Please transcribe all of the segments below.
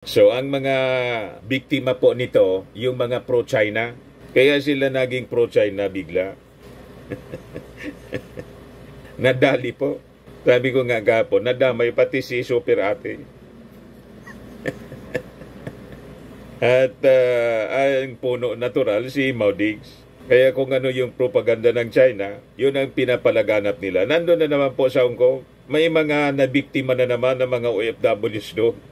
So ang mga biktima po nito, yung mga pro-China, kaya sila naging pro-China bigla. Nadali po. Sabi ko nga gapon, nadamay pati si Super Ate. At ang puno natural si Maudigs. Kaya kung ano yung propaganda ng China, yun ang pinapalaganap nila. Nandun na naman po sa Hong Kong, may mga nabiktima na naman ng mga OFWs doon.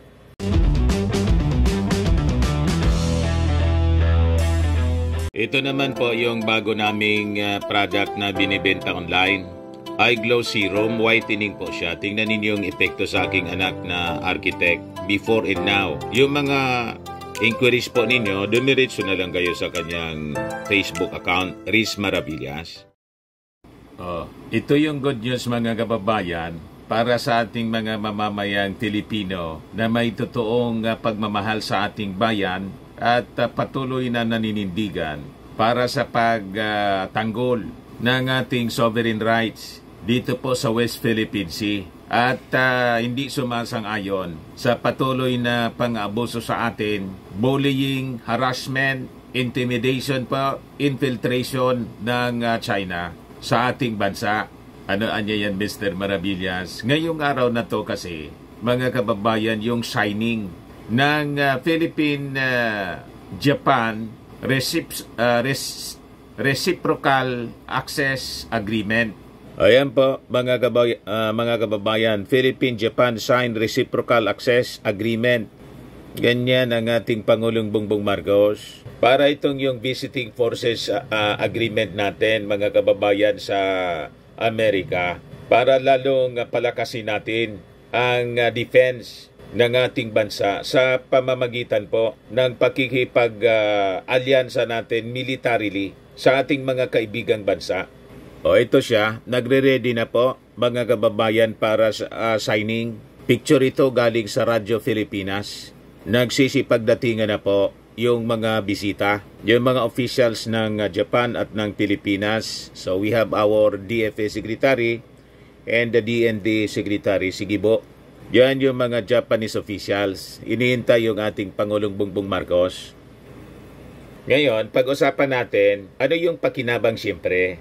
Ito naman po yung bago naming product na binibenta online. Eye Glow Serum, whitening po siya. Tingnan ninyo yung epekto sa aking anak na architect before and now. Yung mga inquiries po ninyo, dumiretso na lang kayo sa kanyang Facebook account, Riz Maravillas. Ito yung good news mga kababayan para sa ating mga mamamayang Pilipino na may totoong pagmamahal sa ating bayan at patuloy na naninindigan para sa pagtanggol ng ating sovereign rights dito po sa West Philippine Sea at hindi sumasang-ayon sa patuloy na pang-abuso sa atin, bullying, harassment, intimidation po, infiltration ng China sa ating bansa. Ano anya yan, Mr. Maravillas? Ngayong araw na to kasi, mga kababayan, yung signing ng Philippine-Japan Reciprocal Access Agreement. Ayan po, mga kababayan, Philippine-Japan Signed Reciprocal Access Agreement. Ganyan ang ating Pangulong Bongbong Marcos. Para itong yung Visiting Forces Agreement natin, mga kababayan sa Amerika, para lalong palakasin natin ang defense ng ating bansa sa pamamagitan po ng pakikipag-alyansa natin militarily sa ating mga kaibigang bansa. Ito siya, nagre-ready na po mga kababayan para sa signing. Picture ito galing sa Radyo Pilipinas. Nagsisipagdatingan na po yung mga bisita, yung mga officials ng Japan at ng Pilipinas. So we have our DFA Secretary and the DND Secretary, Sigibo. Yan yung mga Japanese officials. Inihintay yung ating Pangulong Bongbong Marcos. Ngayon, pag-usapan natin, ano yung pakinabang siyempre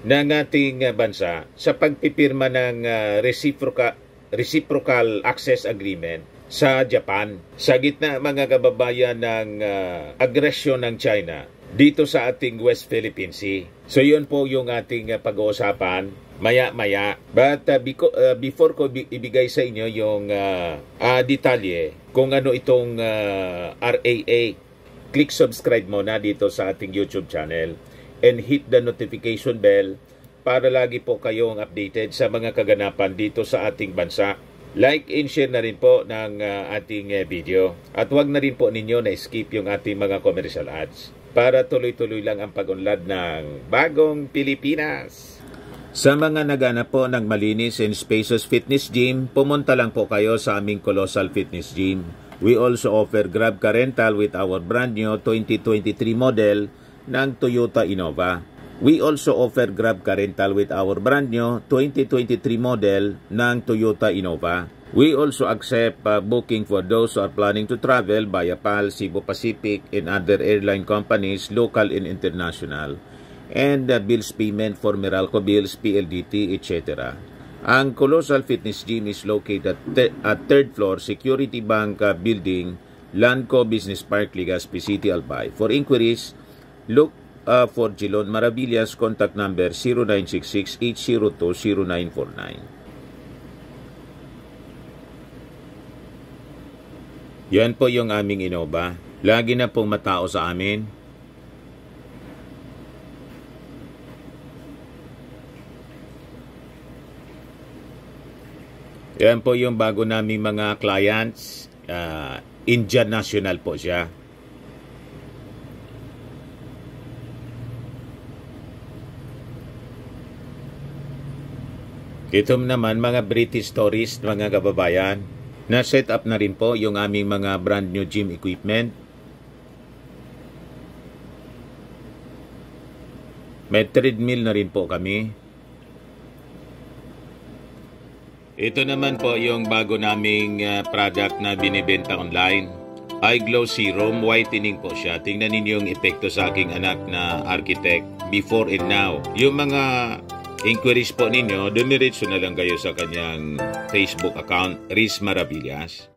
ng ating bansa sa pagpipirma ng Reciprocal Access Agreement sa Japan. Sa gitna mga kababayan ng agresyon ng China dito sa ating West Philippine Sea. So yun po yung ating pag-uusapan maya-maya. But before ko ibigay sa inyo yung detalye kung ano itong RAA, click subscribe muna dito sa ating YouTube channel and hit the notification bell para lagi po kayong updated sa mga kaganapan dito sa ating bansa. Like and share na rin po ng ating video. At huwag na rin po ninyo na skip yung ating mga commercial ads para tuloy-tuloy lang ang pag-unlad ng bagong Pilipinas. Sa mga naghanap po ng malinis and spacious fitness gym, pumunta lang po kayo sa aming Colossal Fitness Gym. We also offer Grab Car Rental with our brand new 2023 model ng Toyota Innova. We also offer Grab Car Rental with our brand new 2023 model ng Toyota Innova. We also accept booking for those who are planning to travel via PAL, Cebu Pacific, and other airline companies, local and international. And bills payment for Meralco Bills, PLDT, etc. Ang Colossal Fitness Gym is located at 3rd floor Security Bank Building, Lanco Business Park, Legazpi City, Albay. For inquiries, look for Jilon Maravillas, contact number 0966-802-0949. Yan po yung aming Innova. Lagi na pong matao sa amin. Yan po yung bago naming mga clients. Indian National po siya. Ito naman mga British tourist, mga kababayan, na set up na rin po yung aming mga brand new gym equipment. May treadmill na rin po kami. Ito naman po yung bago naming product na binibenta online. Eye Glow Serum, whitening po siya. Tingnan ninyo yung epekto sa aking anak na architect before and now. Yung mga inquiries po ninyo, dumiretso na lang kayo sa kanyang Facebook account, Riz Maravillas.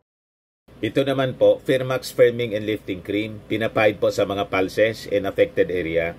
Ito naman po, Firmax Firming and Lifting Cream. Pinapahid po sa mga pulses and affected area.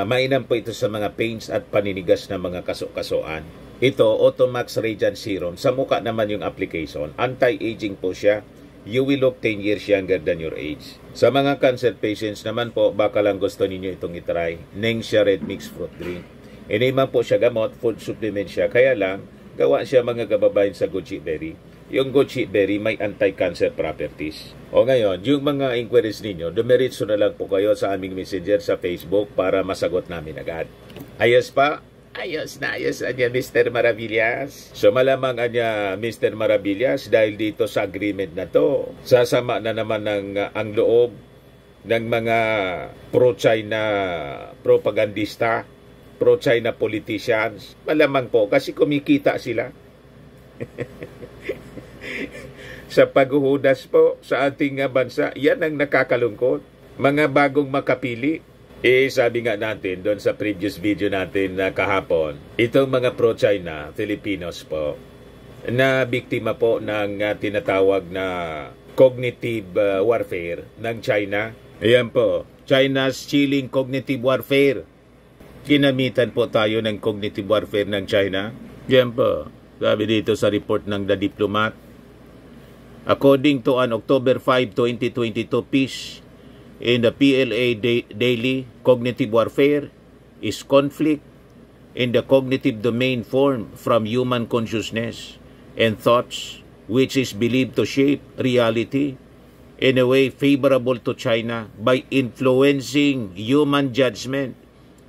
Mainam po ito sa mga pains at paninigas ng mga kaso-kasuan. Ito, Automax Radiant Serum. Sa mukha naman yung application. Anti-aging po siya. You will look 10 years younger than your age. Sa mga cancer patients naman po, baka lang gusto ninyo itong itry. Nengxia Red Mixed Fruit Drink. Hindi man po siya gamot, food supplement siya. Kaya lang, gawa siya mga kababayan sa goji berry. Yung goji berry may anti-cancer properties. O ngayon, yung mga inquiries ninyo, dumiretso na lang po kayo sa aming messenger sa Facebook para masagot namin agad. Ayos pa? Ayos na Mr. Maravillas. So malamang anya Mr. Maravillas dahil dito sa agreement na to, sasama na naman ang loob ng mga pro-China propagandista, pro-China politicians. Malamang po kasi kumikita sila. Sa paghuhudas po sa ating bansa, yan ang nakakalungkot. Mga bagong makapili. Sabi nga natin doon sa previous video natin na kahapon, itong mga pro-China, Filipinos po, na biktima po ng tinatawag na cognitive warfare ng China. Ayan po, China's chilling cognitive warfare. Kinamitan po tayo ng cognitive warfare ng China. Ayan po, sabi dito sa report ng The Diplomat. According to an October 5, 2022 piece in the PLA Daily, cognitive warfare is conflict in the cognitive domain formed from human consciousness and thoughts, which is believed to shape reality in a way favorable to China by influencing human judgment,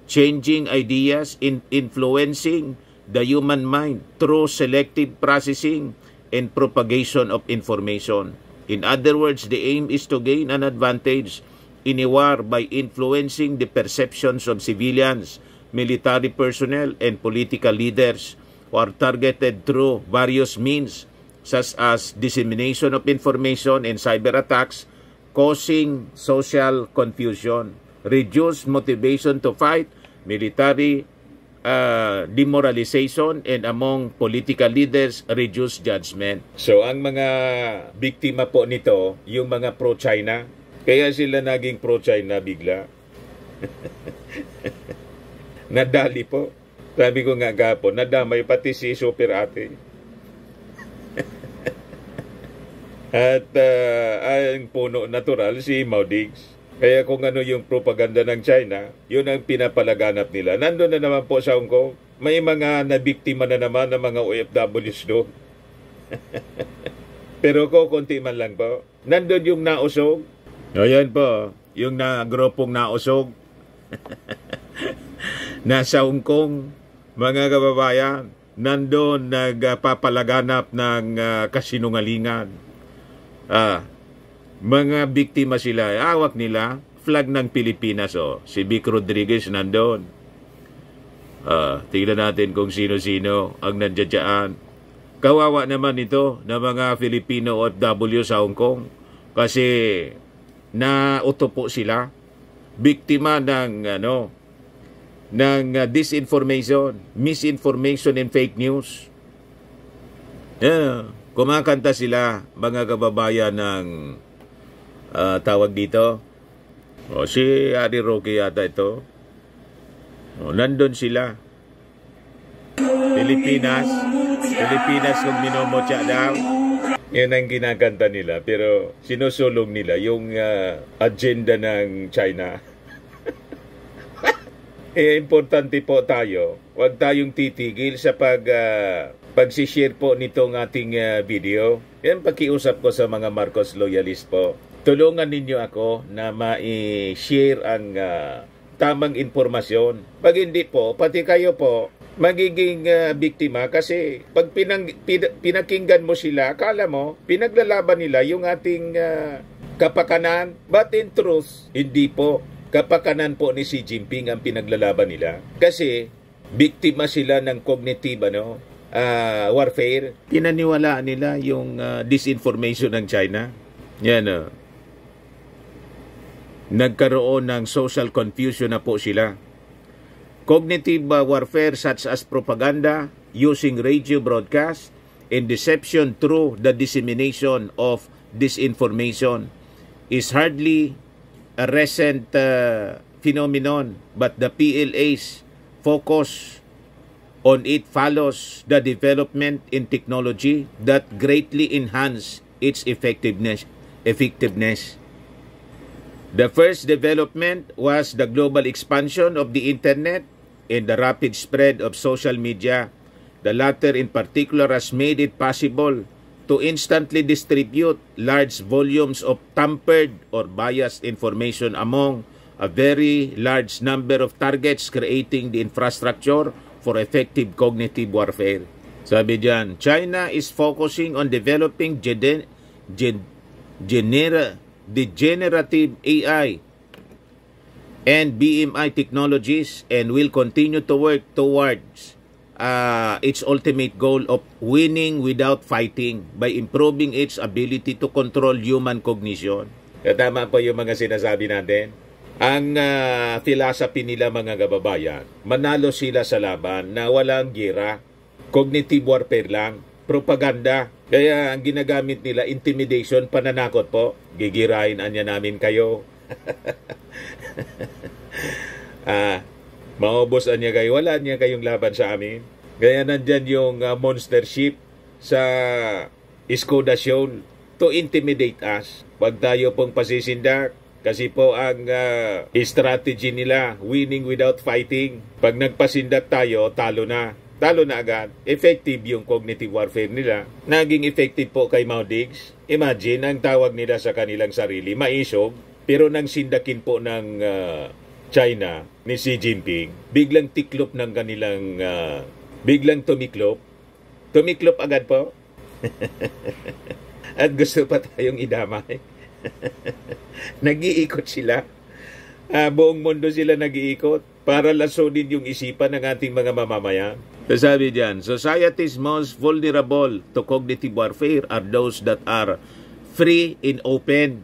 changing ideas, influencing the human mind through selective processing and propagation of information. In other words, the aim is to gain an advantage in a war by influencing the perceptions of civilians, military personnel, and political leaders who are targeted through various means such as dissemination of information and cyber attacks, causing social confusion, reduced motivation to fight, military demoralization, and among political leaders, reduced judgment. So ang mga biktima po nito, yung mga pro-China, kaya sila naging pro-China bigla. Nadali po. Sabi ko nga gapon, nadamay pati si Super Ate. At ang puno natural si Maudigs. Kaya kung ano yung propaganda ng China, yun ang pinapalaganap nila. Nandun na naman po sa Hong Kong, may mga nabiktima na naman ng mga OFWs doon. Pero konti man lang po. Nandun yung nausog. Ayan po, yung grupong nausog. Nasa Hong Kong, mga kababayan, nandun nagpapalaganap ng kasinungalingan. Mga biktima sila, hawak nila, flag ng Pilipinas. Si Vic Rodriguez nandun. Tignan natin kung sino-sino ang nandiyan. Kawawa naman ito ng mga Filipino OFW sa Hong Kong. Kasi nauto po sila, biktima ng disinformation, misinformation and fake news. Kumakanta sila, mga kababayan ng tawag dito. Si Harry Roque yata ito. Nandun sila. Pilipinas kung minomotya daw. Yan ang kinakanta nila, pero sinusulong nila yung agenda ng China. Importante po tayo, huwag tayong titigil sa pagsishare po nitong ating video. Yan pakiusap ko sa mga Marcos loyalist po. Tulungan ninyo ako na ma-share ang tamang informasyon. Pag hindi po, pati kayo po, magiging biktima kasi pag pinakinggan mo sila, akala mo, pinaglalaban nila yung ating kapakanan. But in truth, hindi po. Kapakanan po ni Xi Jinping ang pinaglalaban nila. Kasi biktima sila ng cognitive warfare. Pinaniwalaan nila yung disinformation ng China. Yan nagkaroon ng social confusion na po sila. Cognitive warfare such as propaganda using radio broadcast and deception through the dissemination of disinformation is hardly a recent phenomenon, but the PLA's focus on it follows the development in technology that greatly enhance its effectiveness. The first development was the global expansion of the internet and the rapid spread of social media. The latter in particular has made it possible to instantly distribute large volumes of tampered or biased information among a very large number of targets, creating the infrastructure for effective cognitive warfare. Sabi diyan, China is focusing on developing degenerative AI and BMI technologies and will continue to work towards its ultimate goal of winning without fighting by improving its ability to control human cognition. Tama po yung mga sinasabi natin. Ang philosophy nila mga kababayan, manalo sila sa laban na walang gira, cognitive warfare lang, propaganda. Kaya ang ginagamit nila, intimidation, pananakot po. Gigirahin anya namin kayo. Maubos anya kayo. Wala niya kayong laban sa amin. Kaya nandyan yung monster ship sa Skoda Shoal to intimidate us. Pag tayo pong pasisindak, kasi po ang strategy nila, winning without fighting. Pag nagpasindak tayo, talo na. Talo na agad. Effective yung cognitive warfare nila. Naging effective po kay Mao Diggs. Imagine, ang tawag nila sa kanilang sarili, maisog. Pero nang sindakin po ng China ni Xi Jinping, biglang tiklop ng kanilang, biglang tumiklop. Tumiklop agad po. At gusto pa tayong idamay. Nag-iikot sila. Buong mundo sila nag-iikot para lasunin yung isipan ng ating mga mamamayan. Sabi diyan, societies most vulnerable to cognitive warfare are those that are free and open.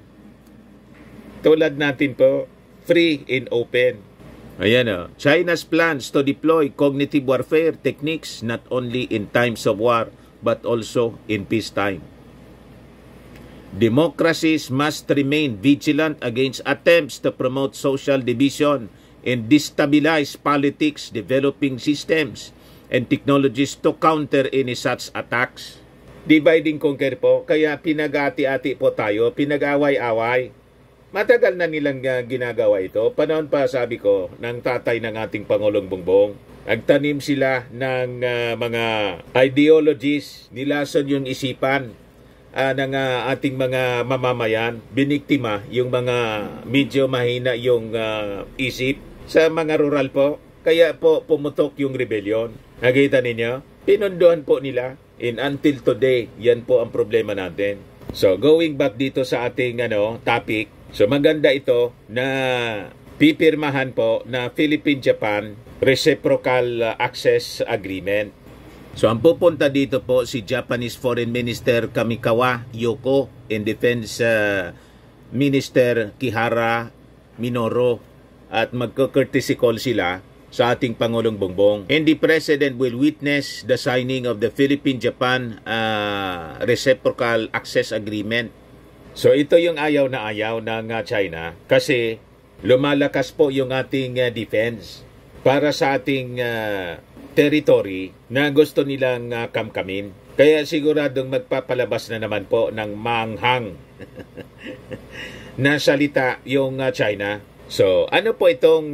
Tulad natin po, free and open. Ayan China's plans to deploy cognitive warfare techniques not only in times of war but also in peacetime. Democracies must remain vigilant against attempts to promote social division and destabilize politics, developing systems and technologies to counter any such attacks. Divide and conquer po, kaya pinag-ati-ati po tayo, pinag-away-away. Matagal na nilang ginagawa ito. Panahon pa, sabi ko, ng tatay ng ating Pangulong Bongbong. Nagtanim sila ng mga ideologies, nilason yung isipan ng ating mga mamamayan, biniktima yung mga medyo mahina yung isip sa mga rural po. Kaya po pumutok yung rebellion. Nakita ninyo? Pinunduhan po nila. And until today, yan po ang problema natin. So going back dito sa ating topic, so maganda ito na pipirmahan po na Philippine-Japan Reciprocal Access Agreement. So ang pupunta dito po si Japanese Foreign Minister Kamikawa Yoko and Defense Minister Kihara Minoru at magko-courtesy call sila sa ating Pangulong Bongbong. And the President will witness the signing of the Philippine-Japan Reciprocal Access Agreement. So ito yung ayaw na ayaw ng China kasi lumalakas po yung ating defense para sa ating territory na gusto nilang kamkamin. Kaya siguradong magpapalabas na naman po ng manghang na salita yung China. So, ano po itong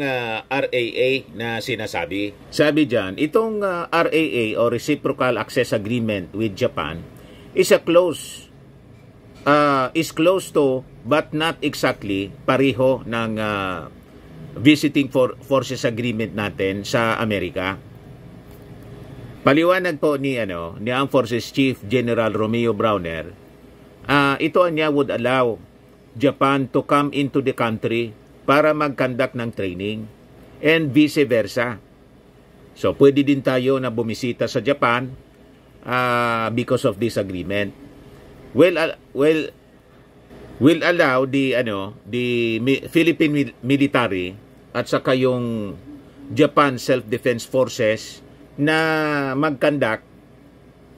RAA na sinasabi? Sabi dyan, itong RAA o Reciprocal Access Agreement with Japan is close to but not exactly pareho ng Visiting Forces Agreement natin sa Amerika. Paliwanag po ni Armed Forces Chief General Romeo Browner, ito niya would allow Japan to come into the country para mag-conduct ng training and vice versa. So pwede din tayo na bumisita sa Japan because of this agreement. Will allow the Philippine military at saka yung Japan Self-Defense Forces na mag-conduct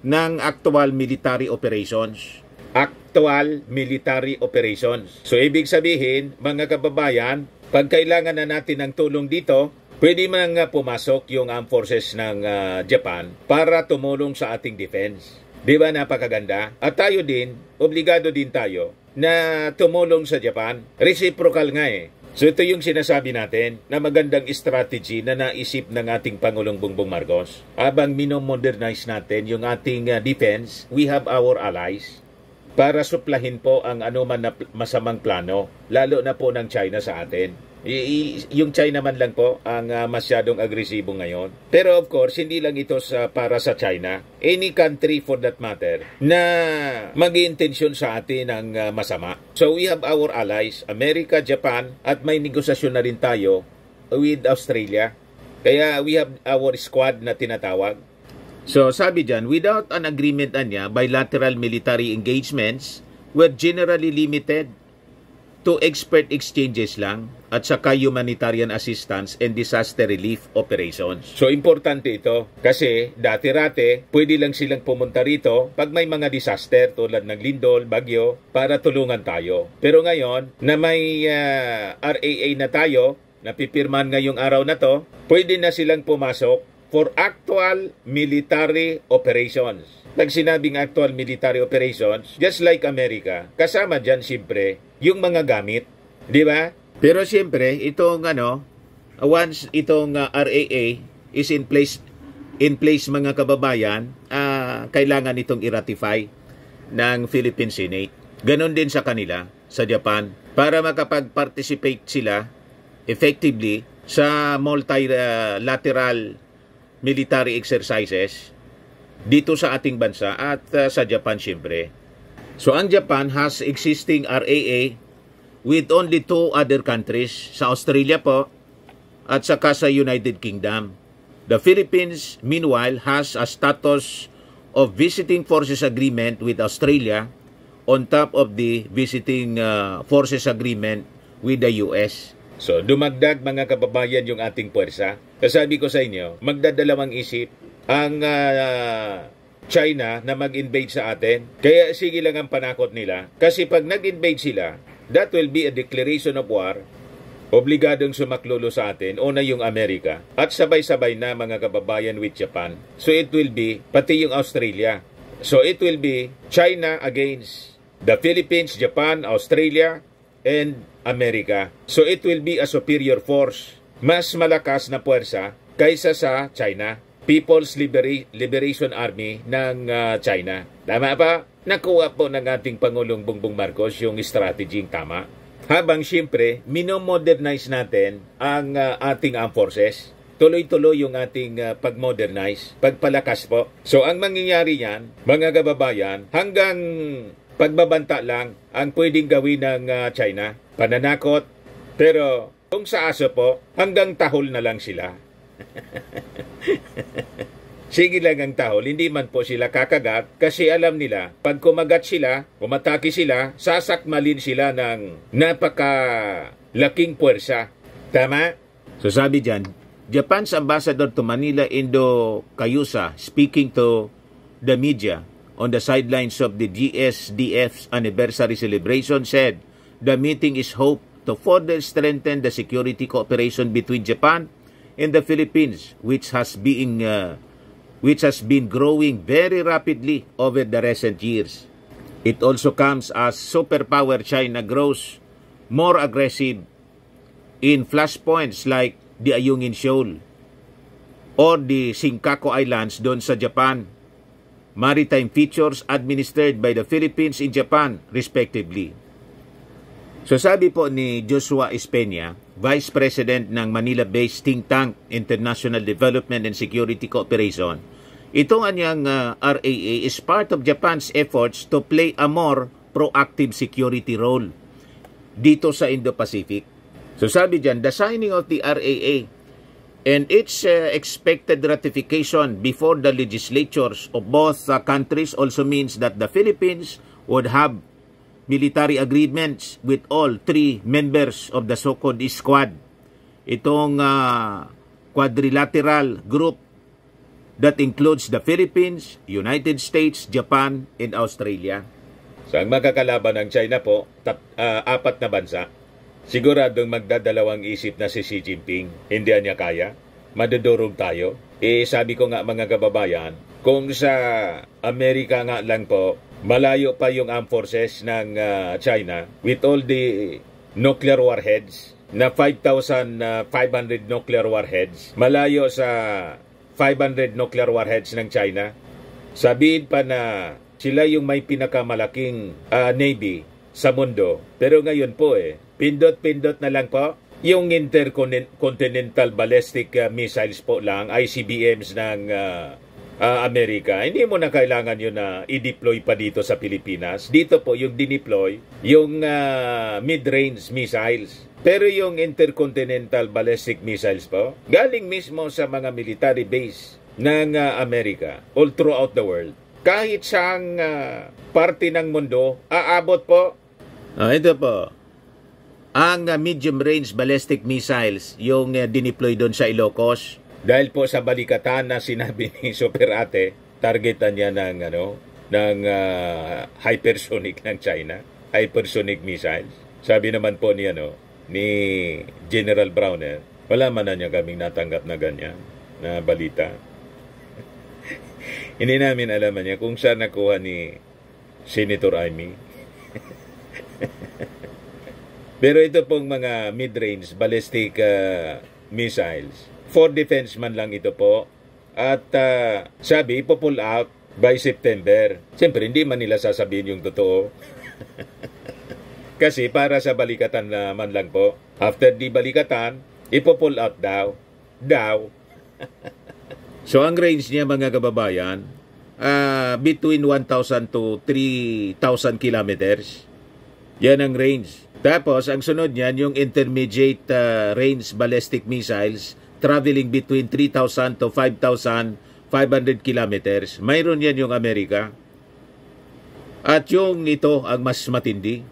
ng actual military operations. Actual military operations. So, ibig sabihin, mga kababayan, pag kailangan na natin ng tulong dito, pwede man nga pumasok yung armed forces ng Japan para tumulong sa ating defense. Di ba napakaganda? At tayo din, obligado din tayo na tumulong sa Japan. Reciprocal nga eh. So ito yung sinasabi natin na magandang strategy na naisip ng ating Pangulong Bongbong Marcos. Habang minomodernize natin yung ating defense, we have our allies para suplahin po ang anuman na masamang plano, lalo na po ng China sa atin. Yung China man lang po ang masyadong agresibo ngayon. Pero of course, hindi lang ito para sa China. Any country for that matter na mag-iintensyon sa atin ng masama. So we have our allies, America, Japan, at may negosasyon na rin tayo with Australia. Kaya we have our squad na tinatawag. So sabi dyan, without an agreement bilateral military engagements were generally limited to expert exchanges lang at saka humanitarian assistance and disaster relief operations. So, importante ito kasi dati-rate, pwede lang silang pumunta rito pag may mga disaster tulad ng lindol, bagyo, para tulungan tayo. Pero ngayon, na may RAA na tayo, napipirman ngayong araw na to, pwede na silang pumasok for actual military operations. Pag sinabing actual military operations, just like America, kasama dyan siyempre yung mga gamit. Di ba? Pero siyempre, itong once itong RAA is in place mga kababayan, kailangan itong i-ratify ng Philippine Senate. Ganon din sa kanila, sa Japan, para makapag-participate sila effectively sa multilateral military exercises dito sa ating bansa at sa Japan siyempre. So ang Japan has existing RAA with only 2 other countries, sa Australia po at saka sa United Kingdom. The Philippines, meanwhile, has a status of visiting forces agreement with Australia on top of the visiting forces agreement with the US. So, dumagdag mga kababayan yung ating puwersa. Kasabi ko sa inyo, magdadalawang isip ang China na mag-invade sa atin. Kaya sige lang ang panakot nila. Kasi pag nag-invade sila, that will be a declaration of war. Obligadong sumaklolo sa atin, una yung Amerika, at sabay-sabay na mga kababayan with Japan. So it will be, pati yung Australia. So it will be China against the Philippines, Japan, Australia, and America. So it will be a superior force. Mas malakas na puwersa kaysa sa China. People's Liberation Army ng China. Tama ba? Nakuha po ng ating Pangulong Bongbong Marcos yung strategy tama. Habang siyempre, minomodernize natin ang ating armed forces. Tuloy-tuloy yung ating pag-modernize, pagpalakas po. So ang mangyayari yan, mga kababayan, hanggang pagbabanta lang ang pwedeng gawin ng China. Pananakot. Pero kung sa aso po, hanggang tahol na lang sila. Sige lang ang tahol, hindi man po sila kakagat kasi alam nila, pag kumagat sila, umatake sila, sasakmalin sila ng napakalaking puwersa. Tama? So sabi dyan, Japan's ambassador to Manila, Indo Kayusa, speaking to the media on the sidelines of the GSDF's anniversary celebration, said the meeting is hoped to further strengthen the security cooperation between Japan and the Philippines, which has been growing very rapidly over the recent years. It also comes as superpower China grows more aggressive in flashpoints like the Ayungin Shoal or the Senkaku Islands doon sa Japan, maritime features administered by the Philippines in Japan, respectively. So sabi po ni Joshua Espeña, Vice President ng Manila-based think tank International Development and Security Cooperation, itong anyang RAA is part of Japan's efforts to play a more proactive security role dito sa Indo-Pacific. So sabi dyan, the signing of the RAA And its expected ratification before the legislatures of both countries also means that the Philippines would have military agreements with all three members of the so-called Squad. Itong quadrilateral group that includes the Philippines, United States, Japan, and Australia. So ang magkakalaban ng China po, apat na bansa. Siguradong magdadalawang isip na si Xi Jinping. Hindi niya kaya. Madudurog tayo. Sabi ko nga mga kababayan, kung sa Amerika nga lang po, malayo pa yung armed forces ng China with all the nuclear warheads na 5,500 nuclear warheads. Malayo sa 500 nuclear warheads ng China. Sabihin pa na sila yung may pinakamalaking navy sa mundo. Pero ngayon po pindot-pindot na lang po yung intercontinental ballistic missiles po lang, ICBMs ng Amerika. Hindi mo na kailangan yun na i-deploy pa dito sa Pilipinas. Dito po yung dineploy, yung mid-range missiles. Pero yung intercontinental ballistic missiles po, galing mismo sa mga military base ng Amerika all throughout the world. Kahit saang parte ng mundo, aabot po. Ito po. Ang medium-range ballistic missiles, yung dineploy doon sa Ilocos. Dahil po sa balikatan na sinabi ni Super Ate, targetan niya ng hypersonic ng China, hypersonic missiles. Sabi naman po ni General Browner, wala man na niya kaming natanggap na ganyan na balita. Hindi namin alam niya kung saan nakuha ni Senator Amy. Pero ito pong mga mid-range ballistic missiles, for defense man lang ito po. At sabi, pull out by September. Siyempre, hindi man nila sasabihin yung totoo. Kasi para sa balikatan naman lang po. After di balikatan, ipo-pull out daw. So, ang range niya mga kababayan, between 1,000 to 3,000 kilometers. Yan ang range. Tapos, ang sunod niyan, yung intermediate range ballistic missiles traveling between 3,000 to 5,500 kilometers. Mayroon yan yung Amerika. At yung ito, ang mas matindi,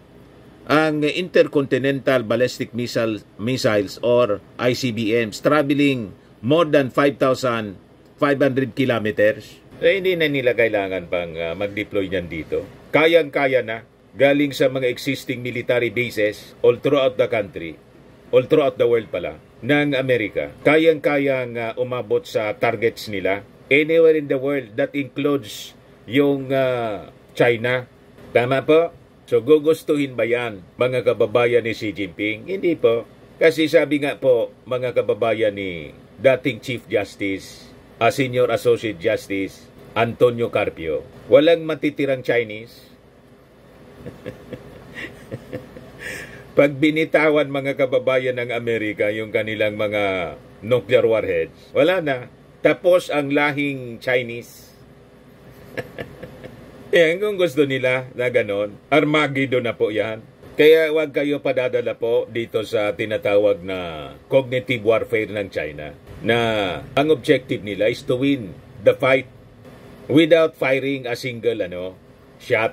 ang intercontinental ballistic missiles or ICBMs traveling more than 5,500 kilometers. Hindi na nila kailangan pang mag-deploy niyan dito. Kayang-kaya na. Galing sa mga existing military bases all throughout the country, all throughout the world pala, ng Amerika. Kayang-kayang umabot sa targets nila anywhere in the world. That includes yung China. Tama po? So gugustuhin ba yan, mga kababayan ni Xi Jinping? Hindi po. Kasi sabi nga po, mga kababayan ni dating Chief Justice, Senior Associate Justice, Antonio Carpio, walang matitirang Chinese. Pag binitawan mga kababayan ng Amerika yung kanilang mga nuclear warheads, wala na. Tapos ang lahing Chinese. Kung gusto nila na ganon, Armageddon na po yan. Kaya huwag kayo padadala po dito sa tinatawag na cognitive warfare ng China, na ang objective nila is to win the fight without firing a single shot.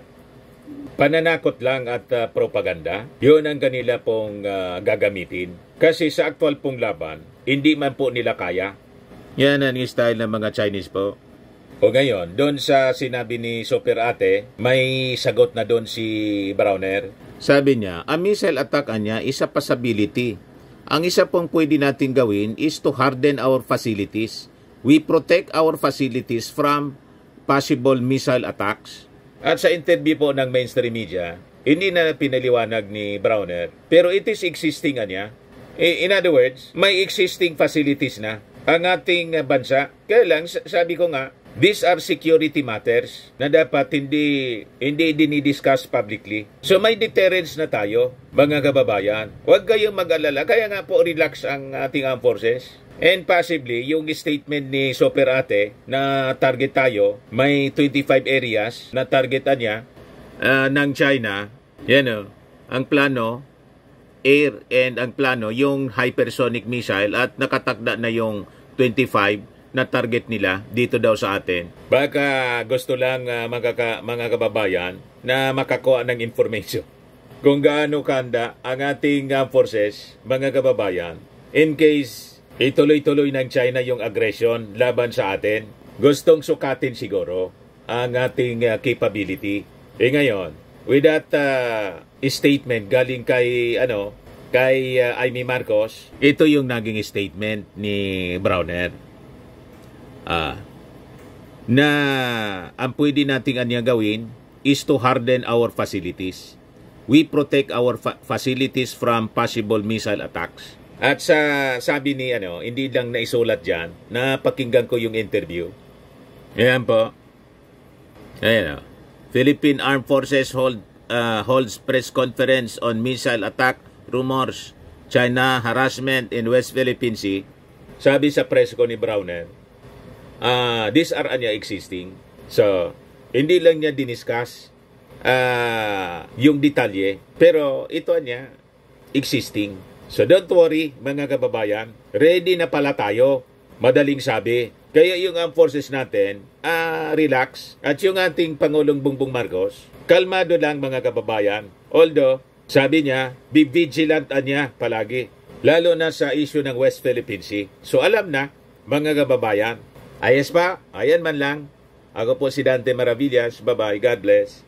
Pananakot lang at propaganda, yun ang kanila pong gagamitin. Kasi sa actual pong laban, hindi man po nila kaya. Yan ang style ng mga Chinese po. O ngayon, doon sa sinabi ni Super Ate, may sagot na doon si Browner. Sabi niya, a missile attack niya is a possibility. Ang isa pong pwede natin gawin is to harden our facilities. We protect our facilities from possible missile attacks. At sa interview po ng mainstream media, hindi na pinaliwanag ni Browner, pero it is existing niya. In other words, may existing facilities na ang ating bansa. Kaya lang, sabi ko nga, these are security matters na dapat hindi dinidiscuss publicly. So may deterrence na tayo, mga kababayan. Huwag kayong mag-alala. Kaya nga po relax ang ating armed forces. And possibly, yung statement ni Super Ate na target tayo, may 25 areas na targetan niya ng China. Yan ang plano, air, and ang plano yung hypersonic missile at nakatakda na yung 25 na target nila dito daw sa atin. Baka gusto lang mga kababayan na makakuha ng information kung gaano kanda ang ating forces, mga kababayan, in case ituloy-tuloy ng China yung aggression laban sa atin. Gustong sukatin siguro ang ating capability. Ngayon, with that statement galing kay Amy Marcos, ito yung naging statement ni Browner. Na ang pwede nating gawin is to harden our facilities. We protect our facilities from possible missile attacks. At sabi ni hindi lang naisulat diyan, napakinggan ko yung interview. Ayan po. Ayan. Philippine Armed Forces holds press conference on missile attack rumors, China harassment in West Philippine Sea. Sabi sa press ko ni Browner, these are existing. So, hindi lang niya diniscuss yung detalye, pero ito existing. So don't worry mga kababayan, ready na pala tayo, madaling sabi. Kaya yung armed forces natin, relax. At yung ating Pangulong Bongbong Marcos, kalmado lang mga kababayan. Although, sabi niya, be vigilant niya palagi. Lalo na sa issue ng West Philippine Sea. So alam na, mga kababayan. Ayos pa, ayan man lang. Ako po si Dante Maravillas. Bye-bye. God bless.